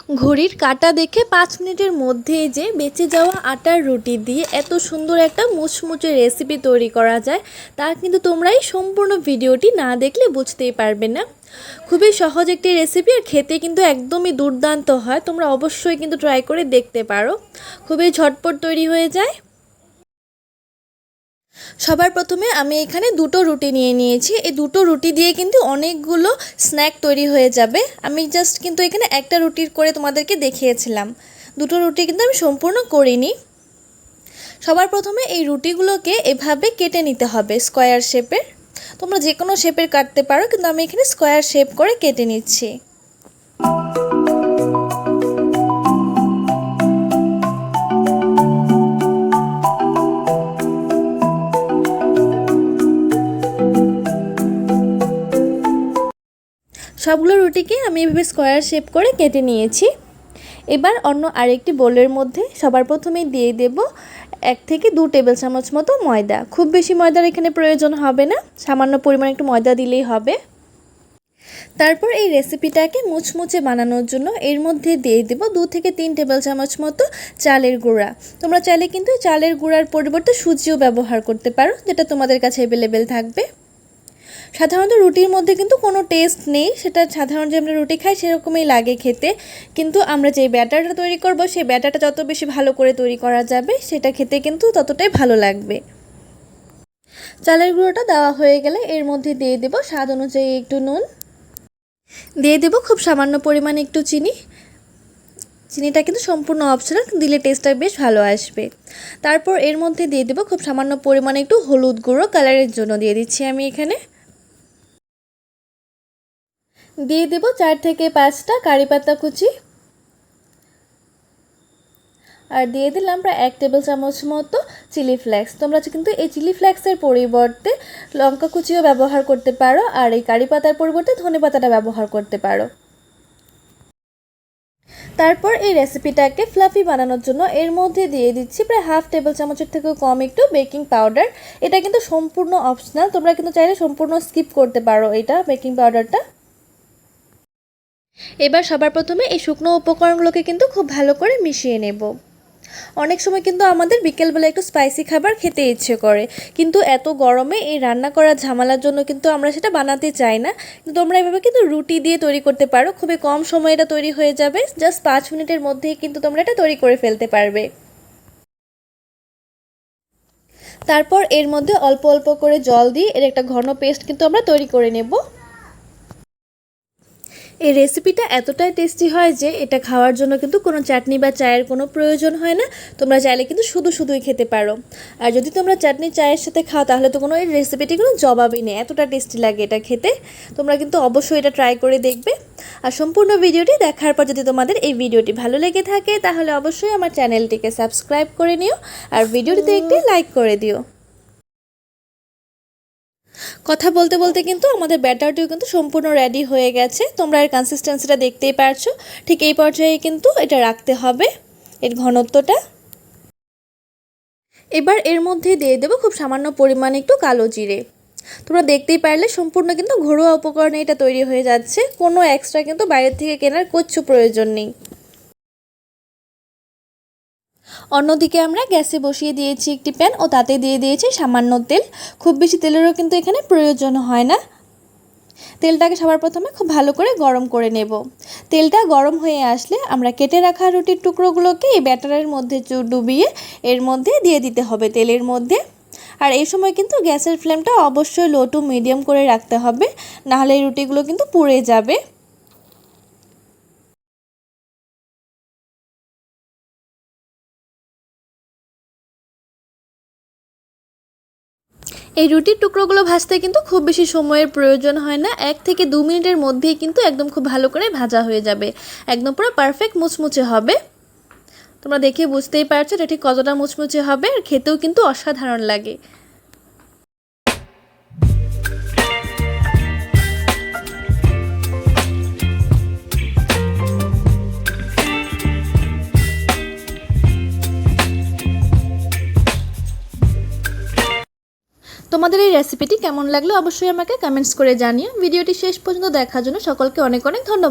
ঘড়ির কাঁটা দেখে 5 মিনিটের মধ্যেই যে বেঁচে যাওয়া আটার রুটি দিয়ে এত সুন্দর একটা মুচমুচে রেসিপি তৈরি করা যায় তা কিন্তু তোমরা এই সম্পূর্ণ ভিডিওটি না দেখলে বুঝতেই পারবে না। খুবই সহজ একটি রেসিপি আর খেতে কিন্তু একদমই দুর্দান্ত হয়। তোমরা অবশ্যই কিন্তু ট্রাই করে দেখতে পারো, খুবই ঝটপট তৈরি হয়ে যায়। সবার প্রথমে আমি এখানে দুটো রুটি নিয়ে নিয়েছি। এই দুটো রুটি দিয়ে কিন্তু অনেকগুলো স্ন্যাক তৈরি হয়ে যাবে। আমি জাস্ট কিন্তু এখানে একটা রুটির করে তোমাদেরকে দেখিয়েছিলাম, দুটো রুটি কিন্তু আমি সম্পূর্ণ করিনি। সবার প্রথমে এই রুটিগুলোকে এভাবে কেটে নিতে হবে স্কোয়ার শেপের। তোমরা যে কোনো শেপের কাটতে পারো, কিন্তু আমি এখানে স্কোয়ার শেপ করে কেটে নিচ্ছি। সবগুলো রুটিকে আমি এভাবে স্কোয়ার শেপ করে কেটে নিয়েছি। এবার অন্য আরেকটি বোলের মধ্যে সবার প্রথমেই দিয়ে দেব 1 থেকে 2 টেবিল চামচ মতো ময়দা। খুব বেশি ময়দার এখানে প্রয়োজন হবে না, সামান্য পরিমাণে একটু ময়দা দিলেই হবে। তারপর এই রেসিপিটাকে মুচমুচে বানানোর জন্য এর মধ্যে দিয়ে দেব 2 থেকে 3 টেবিল চামচ মতো চালের গুঁড়া। তোমরা চাইলে কিন্তু চালের গুঁড়ার পরিবর্তে সুজিও ব্যবহার করতে পারো, যেটা তোমাদের কাছে অ্যাভেলেবেল থাকবে। সাধারণত রুটির মধ্যে কিন্তু কোনো টেস্ট নেই, সেটা সাধারণ যে আমরা রুটি খাই সেরকমই লাগে খেতে। কিন্তু আমরা যে ব্যাটারটা তৈরি করব সেই ব্যাটারটা যত বেশি ভালো করে তৈরি করা যাবে সেটা খেতে কিন্তু ততটাই ভালো লাগবে। চালের গুঁড়োটা দেওয়া হয়ে গেলে এর মধ্যে দিয়ে দেব স্বাদ অনুযায়ী একটু নুন, দিয়ে দেব খুব সামান্য পরিমাণে একটু চিনি। চিনিটা কিন্তু সম্পূর্ণ অপশনাল, দিলে টেস্টটা বেশ ভালো আসবে। তারপর এর মধ্যে দিয়ে দেব খুব সামান্য পরিমাণে একটু হলুদ গুঁড়ো, কালারের জন্য দিয়ে দিচ্ছি আমি এখানে। দিয়ে দেব 4 থেকে 5টা কারি পাতা কুচি, আর দিয়ে দিলাম প্রায় 1 টেবিল চামচ মতো চিলি ফ্লেক্স। তোমরা কিন্তু এই চিলি ফ্লেক্সের পরিবর্তে লঙ্কা কুচিও ব্যবহার করতে পারো, আর এই কারি পাতার পরিবর্তে ধনে পাতাটা ব্যবহার করতে পারো। তারপর এই রেসিপিটাকে ফ্লাফি বানানোর জন্য এর মধ্যে দিয়ে দিচ্ছি প্রায় 1/2 টেবিল চামচের থেকেও কম একটু বেকিং পাউডার। এটা কিন্তু সম্পূর্ণ অপশনাল, তোমরা কিন্তু চাইলে সম্পূর্ণ স্কিপ করতে পারো এটা বেকিং পাউডারটা। এবার সবার প্রথমে এই শুকনো উপকরণগুলোকে কিন্তু খুব ভালো করে মিশিয়ে নেব। অনেক সময় কিন্তু আমাদের বিকেলবেলা একটু স্পাইসি খাবার খেতে ইচ্ছে করে, কিন্তু এত গরমে এই রান্না করার ঝামেলার জন্য কিন্তু আমরা সেটা বানাতে চাই না। কিন্তু তোমরা এভাবে কিন্তু রুটি দিয়ে তৈরি করতে পারো, খুবই কম সময়ে এটা তৈরি হয়ে যাবে। জাস্ট 5 মিনিটের মধ্যেই কিন্তু তোমরা এটা তৈরি করে ফেলতে পারবে। তারপর এর মধ্যে অল্প অল্প করে জল দিয়ে এর একটা ঘন পেস্ট কিন্তু আমরা তৈরি করে নেব। এই রেসিপিটা এতটাই টেস্টি হয় যে এটা খাওয়ার জন্য কিন্তু কোনো চাটনি বা চায়ের কোনো প্রয়োজন হয় না। তোমরা চাইলে কিন্তু শুধুই খেতে পারো। আর যদি তোমরা চাটনি চায়ের সাথে খাও তাহলে তো কোনো এই রেসিপিটি কোনো জবাবই নেই, এতটা টেস্টি লাগে এটা খেতে। তোমরা কিন্তু অবশ্যই এটা ট্রাই করে দেখবে। আর সম্পূর্ণ ভিডিওটি দেখার পর যদি তোমাদের এই ভিডিওটি ভালো লেগে থাকে তাহলে অবশ্যই আমার চ্যানেলটিকে সাবস্ক্রাইব করে নিও, আর ভিডিওটিতে একটি লাইক করে দিও। কথা বলতে বলতে কিন্তু আমাদের ব্যাটারটিও কিন্তু সম্পূর্ণ রেডি হয়ে গেছে। তোমরা এর কনসিস্টেন্সিটা দেখতেই পারছো, ঠিক এই পর্যায়ে কিন্তু এটা রাখতে হবে এর ঘনত্বটা। এবার এর মধ্যে দিয়ে দেবো খুব সামান্য পরিমাণে একটু কালো জিরে। তোমরা দেখতেই পারলে সম্পূর্ণ কিন্তু ঘরোয়া উপকরণে এটা তৈরি হয়ে যাচ্ছে, কোনো এক্সট্রা কিন্তু বাইরে থেকে কেনার কিচ্ছু প্রয়োজন নেই। অন্যদিকে আমরা গ্যাসে বসিয়ে দিয়েছি একটি প্যান ও তাতে দিয়ে দিয়েছি সামান্য তেল। খুব বেশি তেলেরও কিন্তু এখানে প্রয়োজন হয় না। তেলটাকে সবার প্রথমে খুব ভালো করে গরম করে নেব। তেলটা গরম হয়ে আসলে আমরা কেটে রাখা রুটির টুকরোগুলোকে এই ব্যাটারের মধ্যে ডুবিয়ে এর মধ্যে দিয়ে দিতে হবে তেলের মধ্যে। আর এই সময় কিন্তু গ্যাসের ফ্লেমটা অবশ্যই লো টু মিডিয়াম করে রাখতে হবে, নাহলে এই রুটিগুলো কিন্তু পুড়ে যাবে। এই রুটির টুকরোগুলো ভাজতে কিন্তু খুব বেশি সময়ের প্রয়োজন হয় না, 1 থেকে 2 মিনিটের মধ্যেই কিন্তু একদম খুব ভালো করে ভাজা হয়ে যাবে, একদম পুরো পারফেক্ট মুচমুচে হবে। তোমরা দেখে বুঝতেই পারছো এটা ঠিক কতটা মুচমুচে হবে, আর খেতেও কিন্তু অসাধারণ লাগে। তোমাদের এই রেসিপিটি কেমন লাগলো অবশ্যই আমাকে কমেন্টস করে জানিও। ভিডিওটি শেষ পর্যন্ত দেখার জন্য সকলকে অনেক অনেক ধন্যবাদ।